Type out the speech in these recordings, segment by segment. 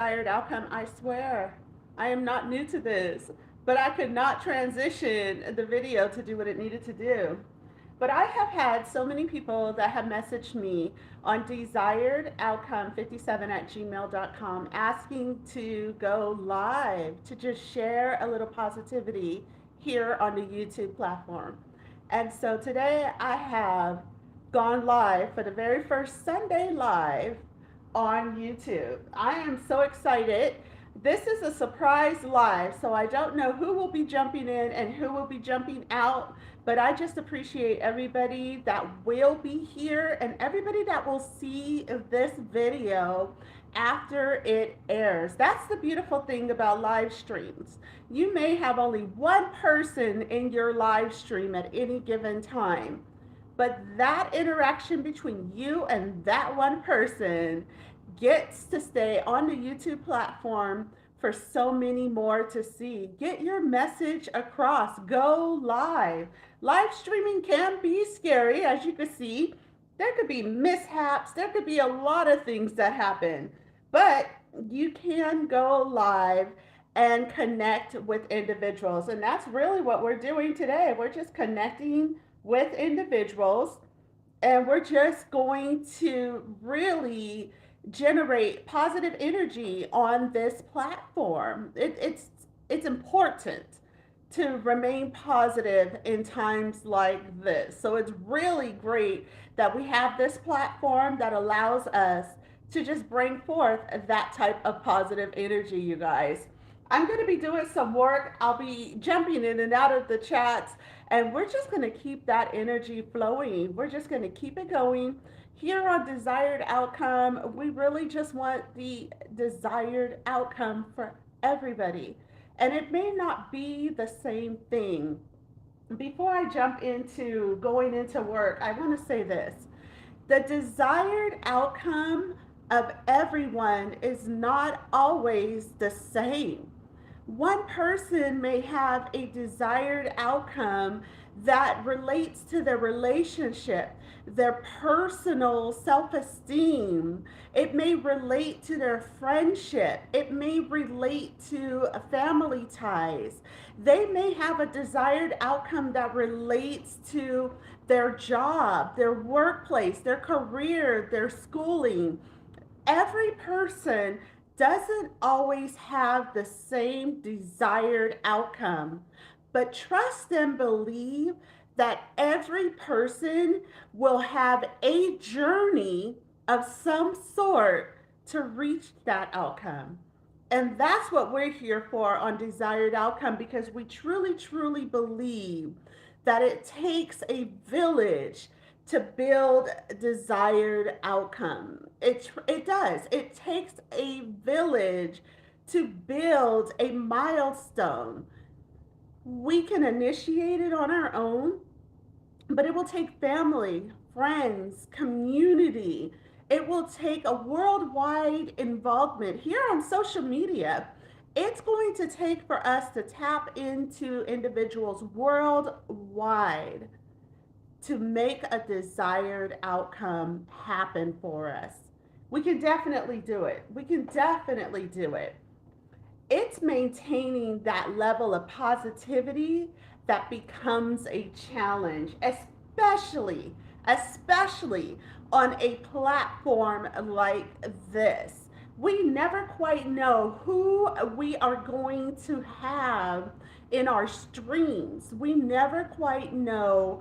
desired outcome. I swear, I am not new to this, but I could not transition the video to do what it needed to do. But I have had so many people that have messaged me on desiredoutcome57@gmail.com asking to go live, to just share a little positivity here on the YouTube platform. And so today I have gone live for the very first Sunday live on YouTube. I am so excited. This is a surprise live, so I don't know who will be jumping in and who will be jumping out, but I just appreciate everybody that will be here and everybody that will see this video after it airs. That's the beautiful thing about live streams. You may have only one person in your live stream at any given time, but that interaction between you and that one person gets to stay on the YouTube platform for so many more to see. Get your message across. Go live. Live streaming can be scary, as you can see. There could be mishaps. There could be a lot of things that happen. But you can go live and connect with individuals. And that's really what we're doing today. We're just connecting with individuals, and we're just going to really generate positive energy on this platform. It's important to remain positive in times like this. So it's really great that we have this platform that allows us to just bring forth that type of positive energy, you guys. I'm going to be doing some work. I'll be jumping in and out of the chats, and we're just going to keep that energy flowing. We're just going to keep it going. Here on Desired Outcome, we really just want the desired outcome for everybody. And it may not be the same thing. Before I jump into going into work, I want to say this. The desired outcome of everyone is not always the same. One person may have a desired outcome that relates to their relationship, their personal self-esteem. It may relate to their friendship. It may relate to family ties. They may have a desired outcome that relates to their job, their workplace, their career, their schooling. Every person doesn't always have the same desired outcome, but trust and believe that every person will have a journey of some sort to reach that outcome. And that's what we're here for on Desired Outcome, because we truly, truly believe that it takes a village to build desired outcome. It does. It takes a village to build a milestone. We can initiate it on our own, but it will take family, friends, community. It will take a worldwide involvement here on social media. It's going to take for us to tap into individuals worldwide to make a desired outcome happen for us. We can definitely do it. We can definitely do it. It's maintaining that level of positivity that becomes a challenge, especially on a platform like this. We never quite know who we are going to have in our streams. We never quite know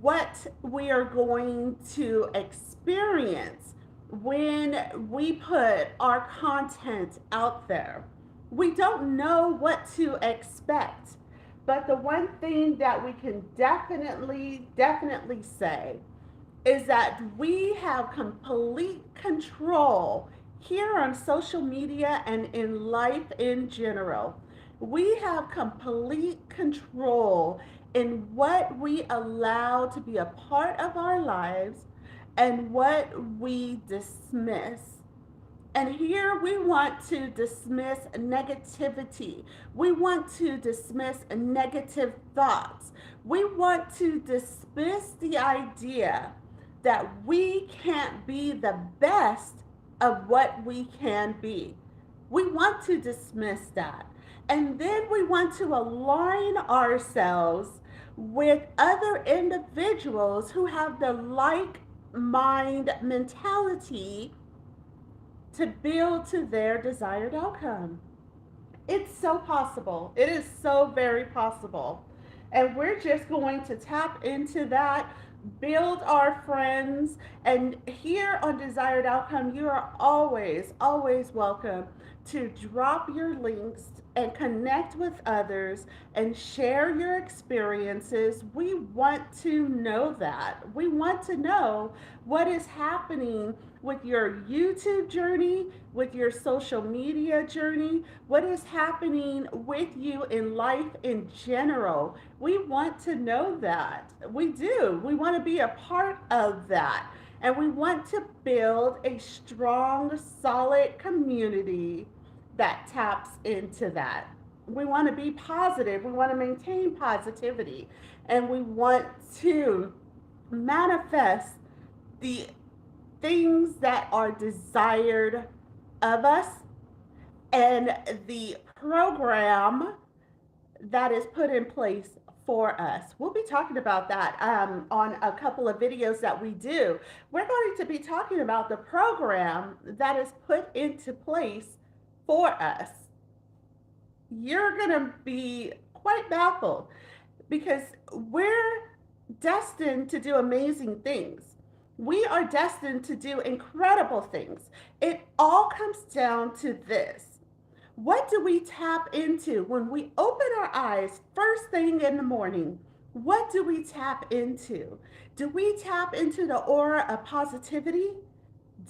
what we are going to experience when we put our content out there. We don't know what to expect. But the one thing that we can definitely say is that we have complete control here on social media and in life in general. We have complete control in what we allow to be a part of our lives and what we dismiss. And here we want to dismiss negativity. We want to dismiss negative thoughts. We want to dismiss the idea that we can't be the best of what we can be. We want to dismiss that. And then we want to align ourselves with other individuals who have the like mind mentality to build to their desired outcome. It's so possible. It is so very possible. And we're just going to tap into that, build our friends. And here on Desired Outcome, you are always, always welcome to drop your links and connect with others and share your experiences. We want to know that. We want to know what is happening with your YouTube journey, with your social media journey, what is happening with you in life in general. We want to know that. We do. We want to be a part of that. And we want to build a strong, solid community that taps into that. We want to be positive. We want to maintain positivity. And we want to manifest the things that are desired of us and the program that is put in place for us. We'll be talking about that on a couple of videos that we do. We're going to be talking about the program that is put into place for us. You're going to be quite baffled because we're destined to do amazing things. We are destined to do incredible things. It all comes down to this. What do we tap into when we open our eyes first thing in the morning? What do we tap into? Do we tap into the aura of positivity?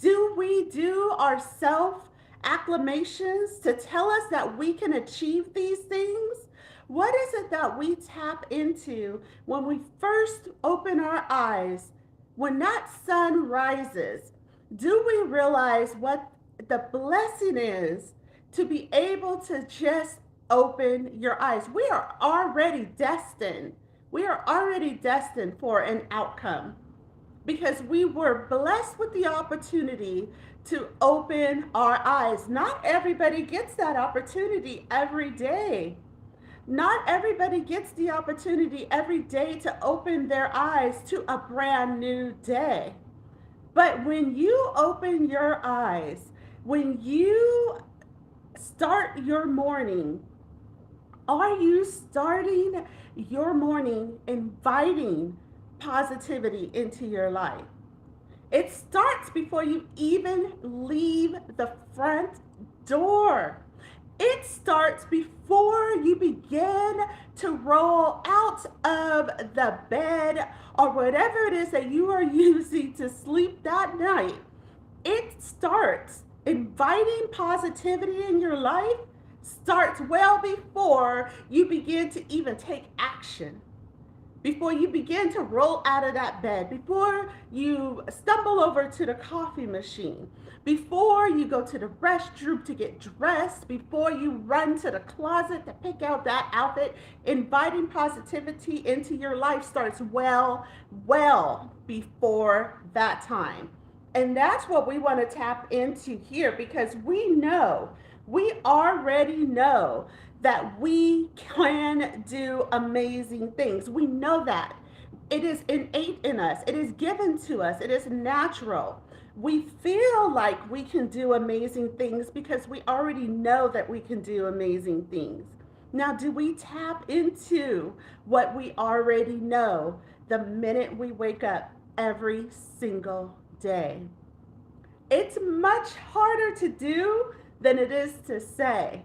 Do we do our self acclamations to tell us that we can achieve these things? What is it that we tap into when we first open our eyes? When that sun rises, do we realize what the blessing is to be able to just open your eyes? We are already destined. We are already destined for an outcome because we were blessed with the opportunity to open our eyes. Not everybody gets that opportunity every day. Not everybody gets the opportunity every day to open their eyes to a brand new day. But when you open your eyes, when you start your morning, are you starting your morning inviting positivity into your life? It starts before you even leave the front door. It starts before you begin to roll out of the bed or whatever it is that you are using to sleep that night. It starts inviting positivity in your life, starts well before you begin to even take action, before you begin to roll out of that bed, before you stumble over to the coffee machine, before you go to the restroom to get dressed, before you run to the closet to pick out that outfit. Inviting positivity into your life starts well before that time. And that's what we want to tap into here, because we already know that we can do amazing things. We know that. It is innate in us. It is given to us. It is natural. We feel like we can do amazing things because we already know that we can do amazing things. Now, do we tap into what we already know the minute we wake up every single day? It's much harder to do than it is to say.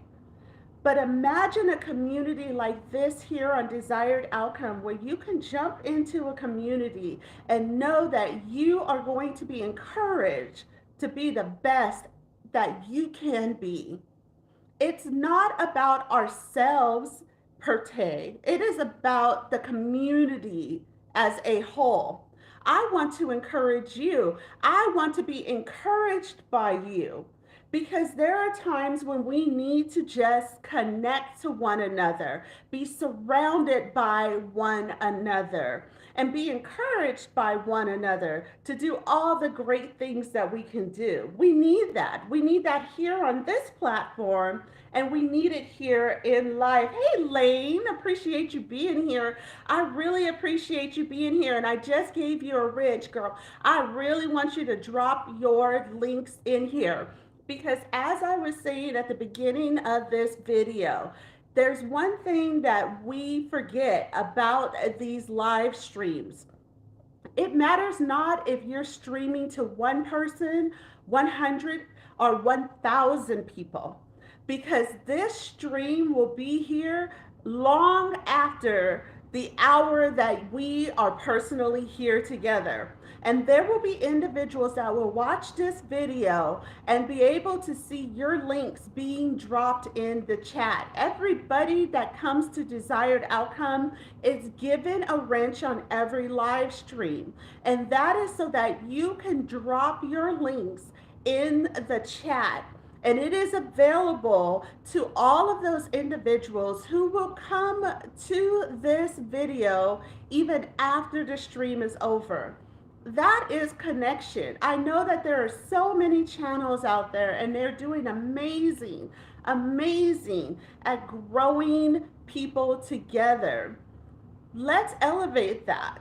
But imagine a community like this here on Desired Outcome, where you can jump into a community and know that you are going to be encouraged to be the best that you can be. It's not about ourselves per se. It is about the community as a whole. I want to encourage you. I want to be encouraged by you, because there are times when we need to just connect to one another, be surrounded by one another. and be encouraged by one another to do all the great things that we can do. We need that. We need that here on this platform, and we need it here in life. Hey, Lane, appreciate you being here. I really appreciate you being here, and I just gave you a ridge, girl. I really want you to drop your links in here because, as I was saying at the beginning of this video, there's one thing that we forget about these live streams. It matters not if you're streaming to one person, 100, or 1,000 people, because this stream will be here long after the hour that we are personally here together. And there will be individuals that will watch this video and be able to see your links being dropped in the chat. Everybody that comes to Desired Outcome is given a wrench on every live stream. And that is so that you can drop your links in the chat. And it is available to all of those individuals who will come to this video even after the stream is over. That is connection. I know that there are so many channels out there and they're doing amazing, amazing at growing people together. Let's elevate that.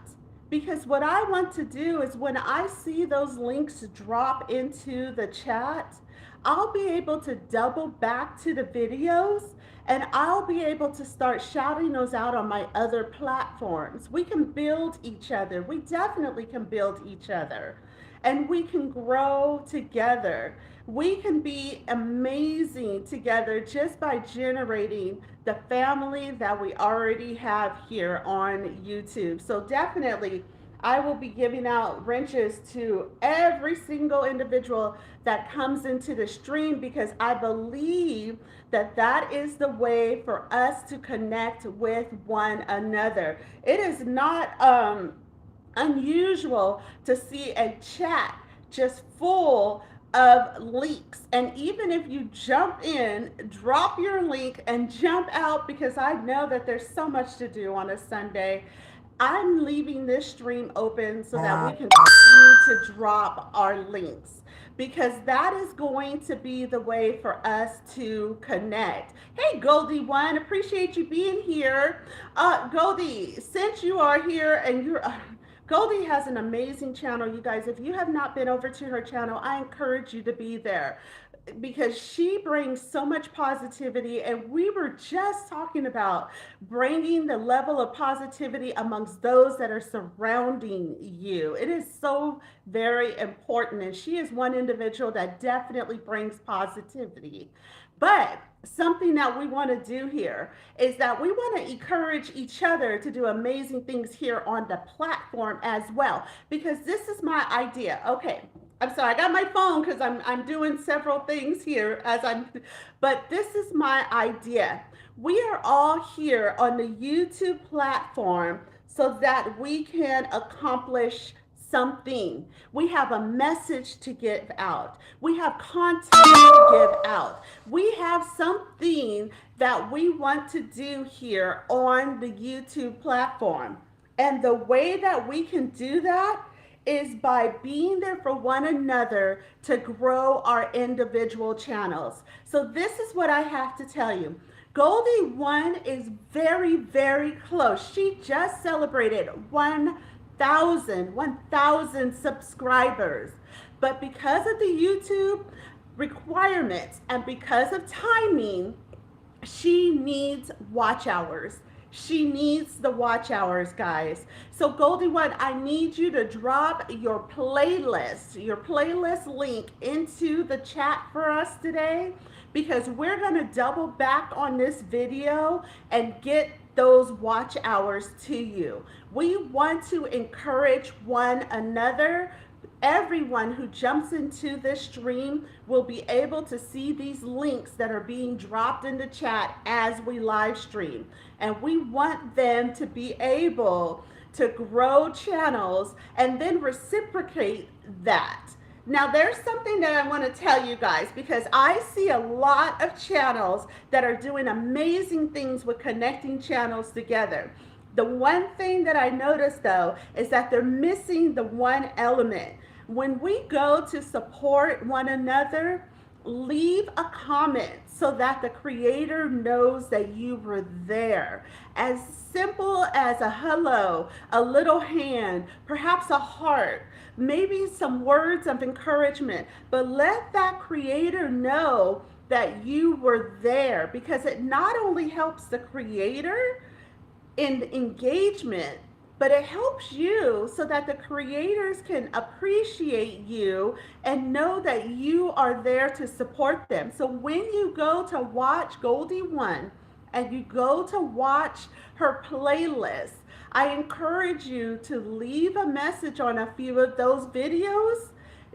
Because what I want to do is when I see those links drop into the chat, I'll be able to double back to the videos and I'll be able to start shouting those out on my other platforms. We can build each other. We definitely can build each other. And we can grow together. We can be amazing together just by generating the family that we already have here on YouTube. So definitely, I will be giving out wrenches to every single individual that comes into the stream because I believe that that is the way for us to connect with one another. It is not unusual to see a chat just full of links. And even if you jump in, drop your link and jump out, because I know that there's so much to do on a Sunday. I'm leaving this stream open so that we can continue to drop our links, because that is going to be the way for us to connect. Hey, Goldie One, appreciate you being here. Goldie, since you are here and you're... Goldie has an amazing channel, you guys. If you have not been over to her channel, I encourage you to be there because she brings so much positivity, and we were just talking about bringing the level of positivity amongst those that are surrounding you. It is so very important, and she is one individual that definitely brings positivity. But something that we want to do here is that we want to encourage each other to do amazing things here on the platform as well, because this is my idea. Okay, I'm sorry, I got my phone because I'm doing several things here but this is my idea. We are all here on the YouTube platform so that we can accomplish something. We have a message to give out. We have content to give out. We have something that we want to do here on the YouTube platform. And the way that we can do that is by being there for one another to grow our individual channels. So this is what I have to tell you. Goldie One is very, very close. She just celebrated 1,000 subscribers. But because of the YouTube requirements and because of timing, she needs watch hours. She needs the watch hours, guys. So Goldie One, I need you to drop your playlist link into the chat for us today, because we're going to double back on this video and get those watch hours to you. We want to encourage one another. Everyone who jumps into this stream will be able to see these links that are being dropped in the chat as we live stream. And we want them to be able to grow channels and then reciprocate that. Now, there's something that I want to tell you guys, because I see a lot of channels that are doing amazing things with connecting channels together. The one thing that I noticed though is that they're missing the one element. When we go to support one another, leave a comment so that the creator knows that you were there. As simple as a hello, a little hand, perhaps a heart, maybe some words of encouragement, but let that creator know that you were there, because it not only helps the creator in engagement, but it helps you so that the creators can appreciate you and know that you are there to support them. So when you go to watch Goldie One and you go to watch her playlist, I encourage you to leave a message on a few of those videos.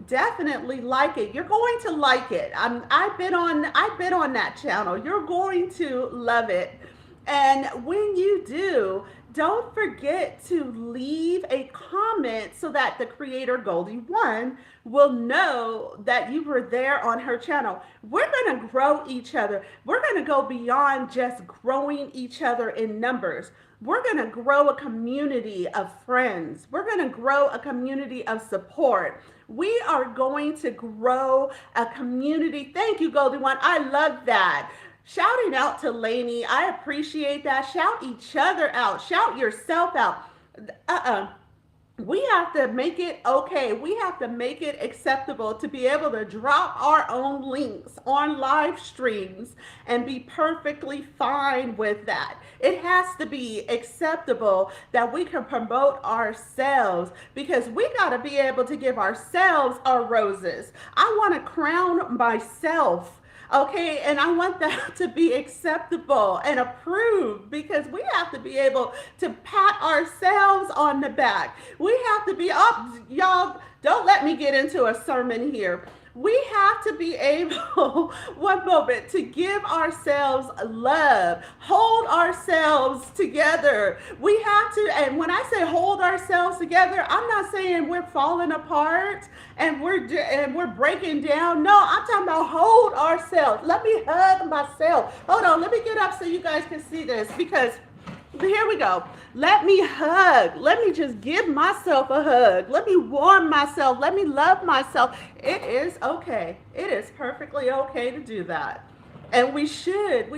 Definitely like it. You're going to like it. I've been on that channel. You're going to love it. And when you do, don't forget to leave a comment so that the creator Goldie One will know that you were there on her channel. We're going to grow each other. We're going to go beyond just growing each other in numbers. We're going to grow a community of friends. We're going to grow a community of support. We are going to grow a community. Thank you, Goldie One. I love that. Shouting out to Lainey. I appreciate that. Shout each other out. Shout yourself out. We have to make it okay. We have to make it acceptable to be able to drop our own links on live streams and be perfectly fine with that. It has to be acceptable that we can promote ourselves, because we got to be able to give ourselves our roses. I want to crown myself. Okay, and I want that to be acceptable and approved, because we have to be able to pat ourselves on the back. We have to be up, y'all, don't let me get into a sermon here. We have to be able, one moment, to give ourselves love, hold ourselves together. We have to, and when I say hold ourselves together, I'm not saying we're falling apart and we're breaking down. No, I'm talking about hold ourselves. Let me hug myself. Hold on, let me get up so you guys can see this, because here we go. Let me hug. Let me just give myself a hug. Let me warm myself. Let me love myself. It is okay. It is perfectly okay to do that. And we should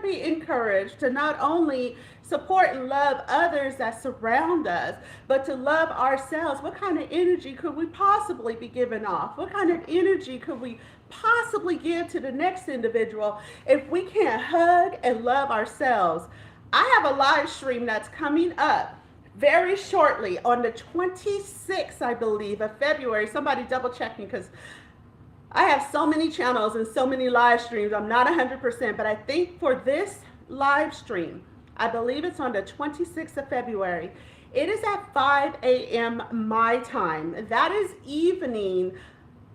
be encouraged to not only support and love others that surround us, but to love ourselves. What kind of energy could we possibly be giving off? What kind of energy could we possibly give to the next individual if we can't hug and love ourselves? I have a live stream that's coming up very shortly on the 26th, I believe, of February. Somebody double check me, because I have so many channels and so many live streams. I'm not 100%, but I think for this live stream, I believe it's on the 26th of February. It is at 5 a.m. my time. That is evening,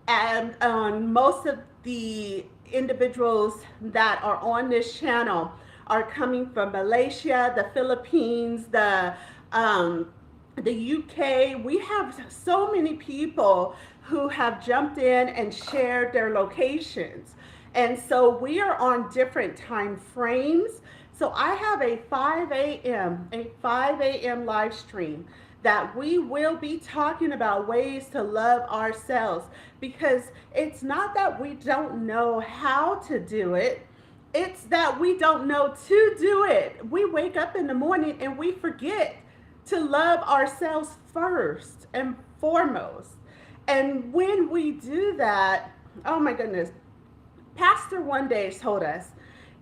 and on most of the individuals that are on this channel are coming from Malaysia, the Philippines, the UK. We have so many people who have jumped in and shared their locations. And so we are on different time frames. So I have a 5 a.m. live stream that we will be talking about ways to love ourselves, because it's not that we don't know how to do it. It's that we don't know to do it. We wake up in the morning and we forget to love ourselves first and foremost. And when we do that, oh my goodness, Pastor one day told us,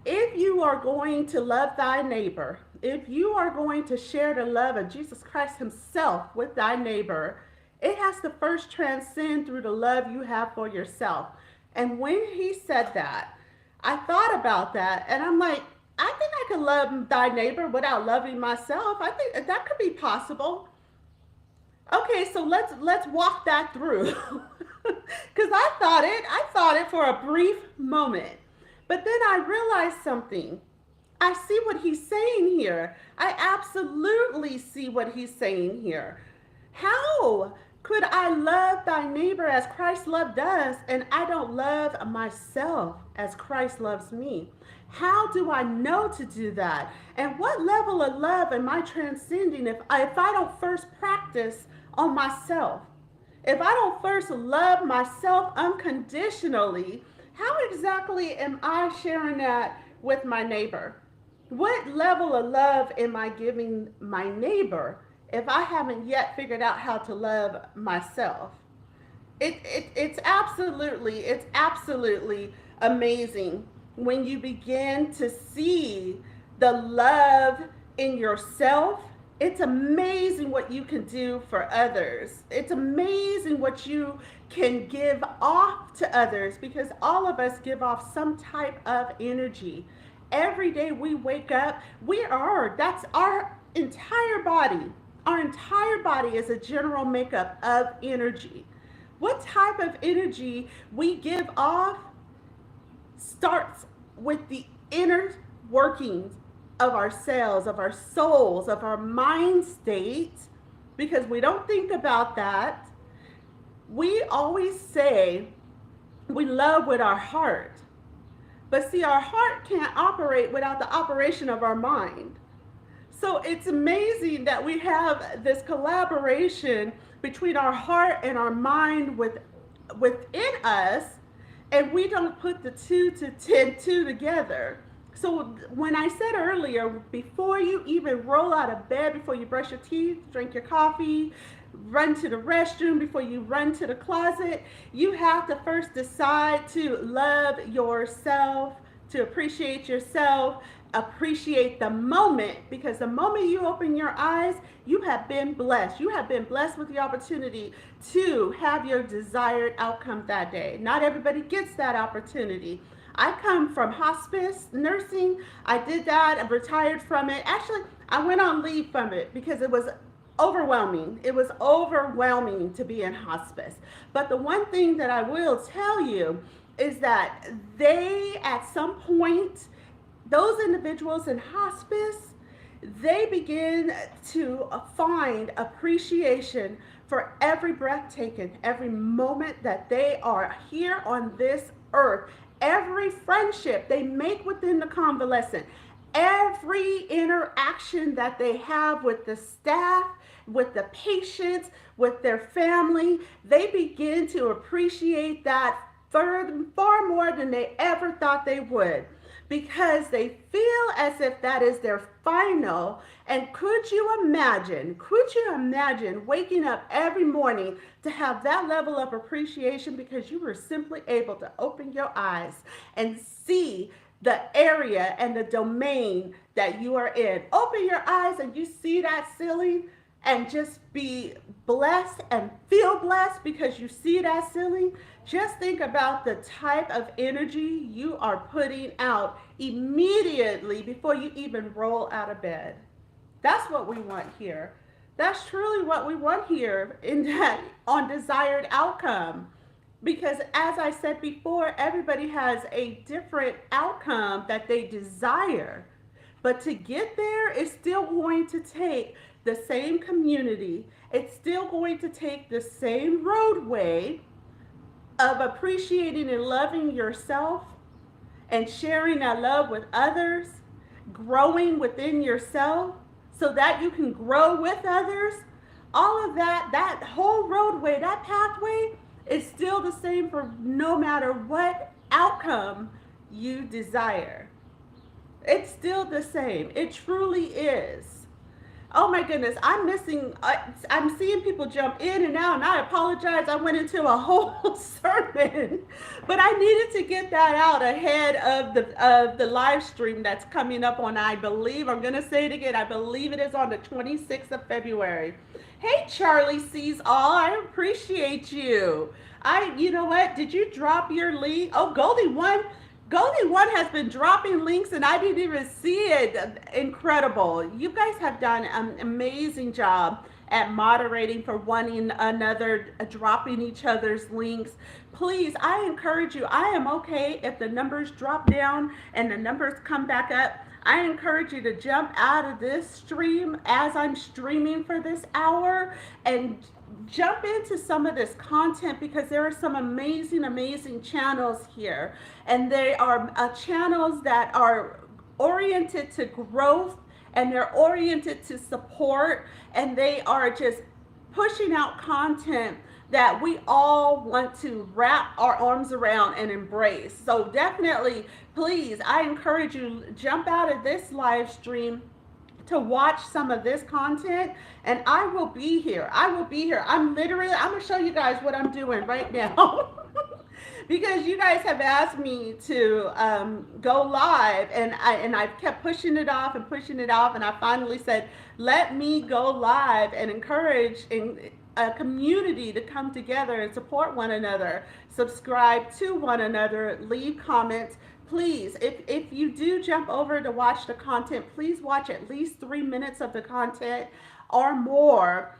if you are going to love thy neighbor, if you are going to share the love of Jesus Christ himself with thy neighbor, it has to first transcend through the love you have for yourself. And when he said that, I thought about that, and I'm like, I think I can love thy neighbor without loving myself. I think that could be possible. Okay, so let's walk that through. Because I thought it for a brief moment. But then I realized something. I see what he's saying here. I absolutely see what he's saying here. How Could I love thy neighbor as Christ loved us and I don't love myself as Christ loves me? How do I know to do that? And what level of love am I transcending if I don't first practice on myself? If I don't first love myself unconditionally, how exactly am I sharing that with my neighbor? What level of love am I giving my neighbor if I haven't yet figured out how to love myself? It's absolutely amazing when you begin to see the love in yourself. It's amazing what you can do for others. It's amazing what you can give off to others, because all of us give off some type of energy. Every day we wake up, that's our entire body. Our entire body is a general makeup of energy. What type of energy we give off starts with the inner workings of our cells, of our souls, of our mind state, because we don't think about that. We always say we love with our heart, but see, our heart can't operate without the operation of our mind. So it's amazing that we have this collaboration between our heart and our mind within us, and we don't put the two together. So when I said earlier, before you even roll out of bed, before you brush your teeth, drink your coffee, run to the restroom, before you run to the closet, you have to first decide to love yourself, to appreciate yourself, appreciate the moment, because the moment you open your eyes, you have been blessed. You have been blessed with the opportunity to have your desired outcome that day. Not everybody gets that opportunity. I come from hospice nursing. I did that. I retired from it. Actually, I went on leave from it because it was overwhelming. It was overwhelming to be in hospice. But the one thing that I will tell you is that at some point, those individuals in hospice, they begin to find appreciation for every breath taken, every moment that they are here on this earth, every friendship they make within the convalescent, every interaction that they have with the staff, with the patients, with their family. They begin to appreciate that far more than they ever thought they would, because they feel as if that is their final. And could you imagine waking up every morning to have that level of appreciation because you were simply able to open your eyes and see the area and the domain that you are in? Open your eyes and you see that ceiling and just be blessed and feel blessed because you see that ceiling. Just think about the type of energy you are putting out immediately before you even roll out of bed. That's what we want here. That's truly what we want here in that on desired outcome. Because as I said before, everybody has a different outcome that they desire. But to get there, it's still going to take the same community. It's still going to take the same roadway of appreciating and loving yourself and sharing that love with others, growing within yourself so that you can grow with others. All of that whole roadway, that pathway is still the same for no matter what outcome you desire. It's still the same. It truly is. Oh my goodness, I'm seeing people jump in and out, and I apologize. I went into a whole sermon, but I needed to get that out ahead of the live stream that's coming up on, I believe, I'm going to say it again, I believe it is on the 26th of February. Hey, Charlie sees all. I appreciate you. You know what? Did you drop your link? Oh, Goldie One has been dropping links and I didn't even see it. Incredible. You guys have done an amazing job at moderating for one another, dropping each other's links. Please, I encourage you. I am okay if the numbers drop down and the numbers come back up. I encourage you to jump out of this stream as I'm streaming for this hour and jump into some of this content because there are some amazing, amazing channels here. And they are channels that are oriented to growth, and they're oriented to support, and they are just pushing out content that we all want to wrap our arms around and embrace. So definitely, please, I encourage you, jump out of this live stream to watch some of this content, and I will be here. I will be here. I'm going to show you guys what I'm doing right now. Because you guys have asked me to go live, and I've kept pushing it off and pushing it off, and I finally said, let me go live and encourage a community to come together and support one another, subscribe to one another, leave comments. Please, if you do jump over to watch the content, please watch at least 3 minutes of the content or more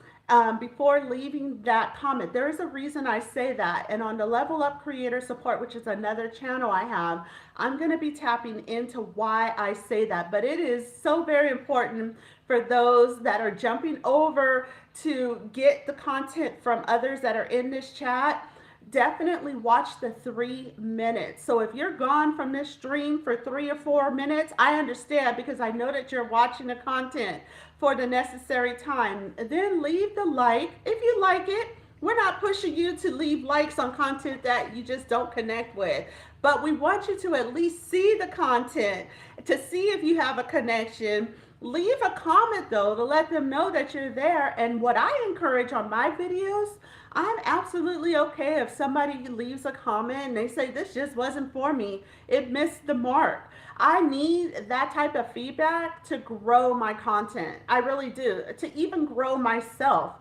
before leaving that comment. There is a reason I say that. And on the Level Up Creator Support, which is another channel I have, I'm going to be tapping into why I say that. But it is so very important for those that are jumping over to get the content from others that are in this chat. Definitely watch the 3 minutes. So if you're gone from this stream for 3 or 4 minutes, I understand, because I know that you're watching the content for the necessary time. Then leave the like if you like it. We're not pushing you to leave likes on content that you just don't connect with, but we want you to at least see the content to see if you have a connection. Leave a comment though to let them know that you're there. And what I encourage on my videos, I'm absolutely okay if somebody leaves a comment and they say, this just wasn't for me, it missed the mark. I need that type of feedback to grow my content. I really do, to even grow myself.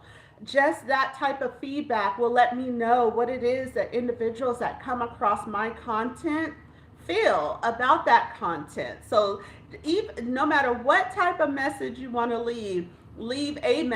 Just that type of feedback will let me know what it is that individuals that come across my content feel about that content. So even no matter what type of message you want to leave a message.